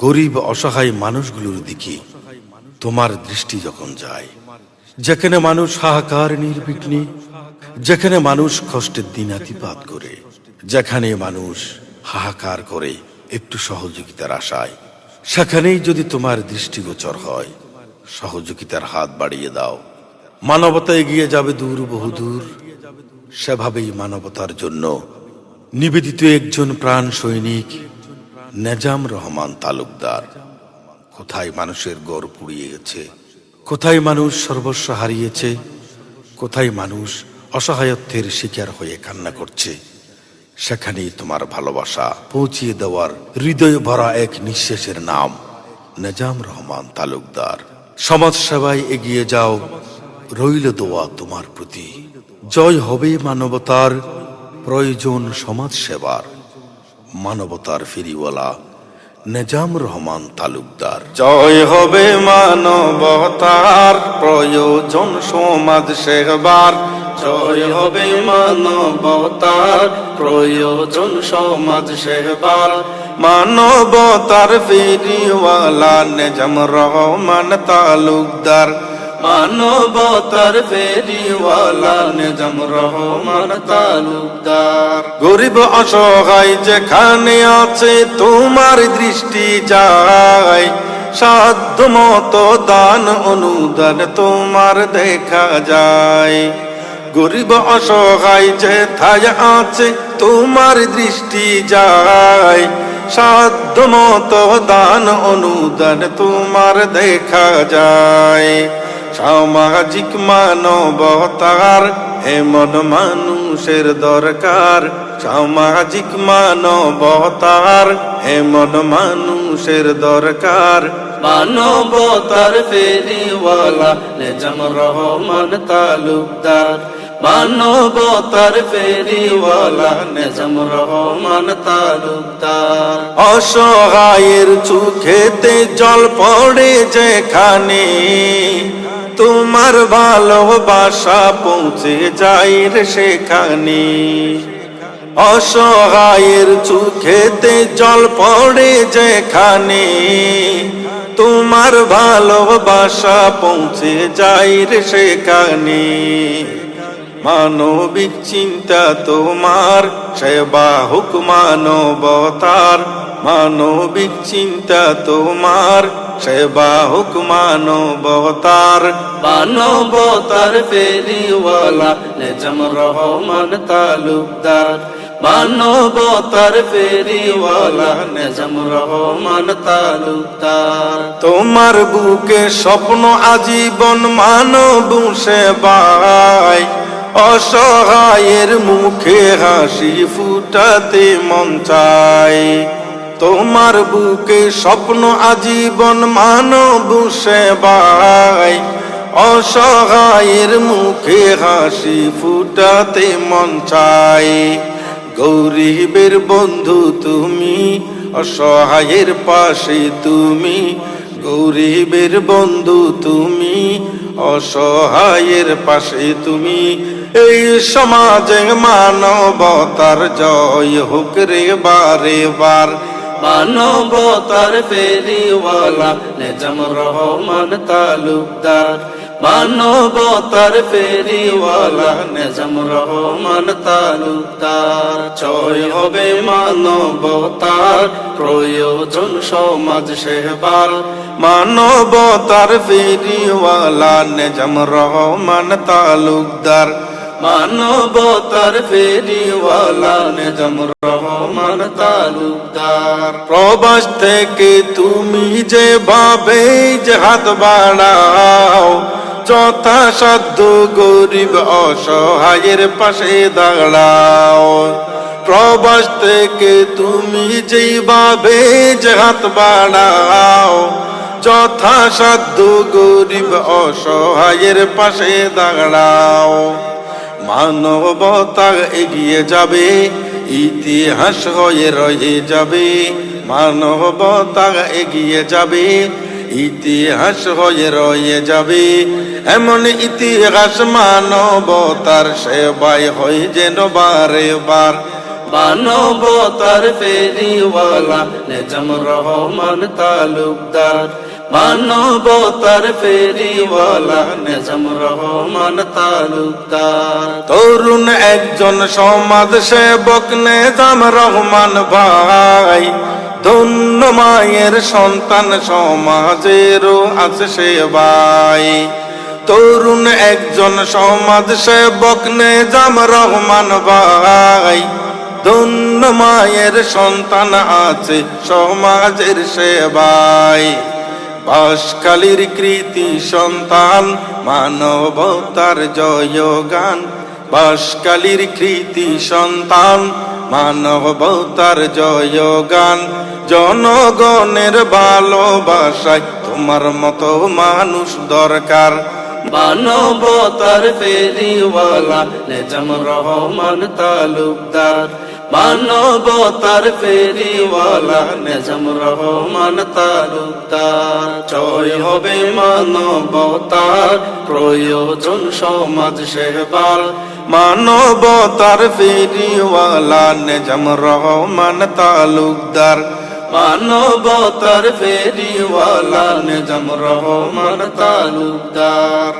গরিব অসহায় মানুষগুলোর দিকে তোমার দৃষ্টি যখন যায়, যেখানে মানুষ হাহাকার নির্বিঘ্নে, যেখানে মানুষ কষ্টের দিনাতিপাত করে, যেখানে মানুষ হাহাকার করে একটু সহযোগিতার আশায়, সেখানেই যদি তোমার দৃষ্টিগোচর হয়, সহযোগিতার হাত বাড়িয়ে দাও। মানবতা এগিয়ে যাবে দূর বহুদূর। সেভাবেই মানবতার জন্য নিবেদিত একজন প্রাণ সৈনিক নেজাম রহমান তালুকদার। কোথায় মানুষের গড় পুড়িয়ে গেছে, কোথায় মানুষ সর্বস্ব হারিয়েছে, কোথায় মানুষ অসহায়ত্বের শিকার হয়ে কান্না করছে, সেখানেই তোমার ভালোবাসা পৌঁছিয়ে দেওয়ার হৃদয় ভরা এক নিঃশ্বাসের নাম নেজাম রহমান তালুকদার। সমাজ সেবায় এগিয়ে যাও, রইল দোয়া তোমার প্রতি। জয় হবে মানবতার, প্রয়োজন সমাজ সেবার। মানবতার ফেরিওয়ালা নেজাম রহমান তালুকদার। জয় হবে মানবতার, প্রয়োজন সমাজ সেবার। জয় হবে মানবতার, প্রয়োজন সমাজ সেবার। মানবতার ফেরিওয়ালা নেজাম রহমান তালুকদার। মানবতার ফেরিওয়ালা নেজাম রহমান তালুকদার। গরিব অসহায় যেখানে আছে তোমার দৃষ্টি যায়, সাধ্য মতো দান অনুদান তোমার দেখা যায়। গরিব অসহায় যেথায় আছে তোমার দৃষ্টি যায়, সাধ্য মতো দান অনুদান তোমার দেখা যায়। সামাজিক মানবতার এমন মানুষের দরকার। সামাজিক মানবতার এমন মানুষের দরকার। মানবতার ফেরিওয়ালা নেজাম রহমান তালুকদার। মানবতার ফেরিওয়ালা নেজাম রহমান তালুকদার। অসহায়ের চোখেতে জল পড়ে যেখানে, তোমার ভালোবাসা পৌঁছে যায় রে সেখানে। অসহায়ের চোখেতে জল পড়ে যেখানে, তোমার ভালোবাসা পৌঁছে যায় রে সেখানে। মানবিক চিন্তা তোমার, সেবা হোক মানবতার। মানবিক চিন্তা তোমার, সেবা হোক মানবতার। মানবতার ফেরিওয়ালা নেজাম রহমান তালুকদার। মানবতার ফেরিওয়ালা নেজাম রহমান তালুকদার। তোমার বুকে স্বপ্ন আজীবন মানব সেবায়, অসহায়ের মুখে হাসি ফুটাতে মন চায়। তোমার বুকে স্বপ্ন আজীবন মানব সেবায়, অসহায়ের মুখে হাসি ফুটাতে মন চায়। গরিবের বন্ধু তুমি, অসহায়ের পাশে তুমি। গরিবের বন্ধু তুমি, অসহায়ের পাশে তুমি। এই সমাজে মানবতার জয় হোক রে বারে বার। মানবতার ফেরিওয়ালা নেজাম রহমান তালুকদার। মানবতার ফেরিওয়ালা নেজাম রহমান তালুকদার। জয় হবে মানবতার, প্রয়োজন সমাজ সেবার। মানবতার ফেরিওয়ালা নেজাম রহমান তালুকদার। মানবতার ফেরিওয়ালা নেজাম রহমান তালুকদার। প্রবাস থেকে তুমি যেভাবে যে হাত বাড়াও, যথাসাধ্য গরিব অসহায়ের পাশে দাঁড়াও। প্রবাস থেকে তুমি যেভাবে যে হাত বাড়াও, যথাসাধ্য গরিব অসহায়ের পাশে দাঁড়াও। মানবতা এগিয়ে যাবে, ইতিহাস হয়ে রয়ে যাবে। মানবতা এগিয়ে যাবে, ইতিহাস হয়ে রয়ে যাবে। এমন ইতিহাস মানবতার সেবায় হয় যেন বারে বার। মানবতার ফেরিওয়ালা নিজাম রহমান তালুকদার, মানবতার ফেরিওয়ালা নিজাম রহমান তালুকদার। তরুণ একজন সমাজ সেবক নিজাম রহমান ভাই, ধন্য মায়ের সন্তান সমাজেরও আছে সেবাই। তরুণ একজন সমাজ সেবক নিজাম রহমান ভাই, ধন্য মায়ের সন্তান আছে সমাজের সেবাই। বাঁশখালীর কৃতি সন্তান মানবতার জয়গান, বাঁশখালীর কৃতি সন্তান মানবতার জয়গান। জনগণের ভালোবাসায় তোমার মতো মানুষ দরকার। মানবতার ফেরিওয়ালা নিজাম রহমান তালুকদার, মানবতার ফেরিওয়ালা নিজাম রহমান তালুকদার। জয় হবে মানবতার, প্রয়োজন সমাজ সেবার। মানবতার ফেরিওয়ালা নিজাম রহমান তালুকদার, মানবতার ফেরিওয়ালা নিজাম রহমান তালুকদার।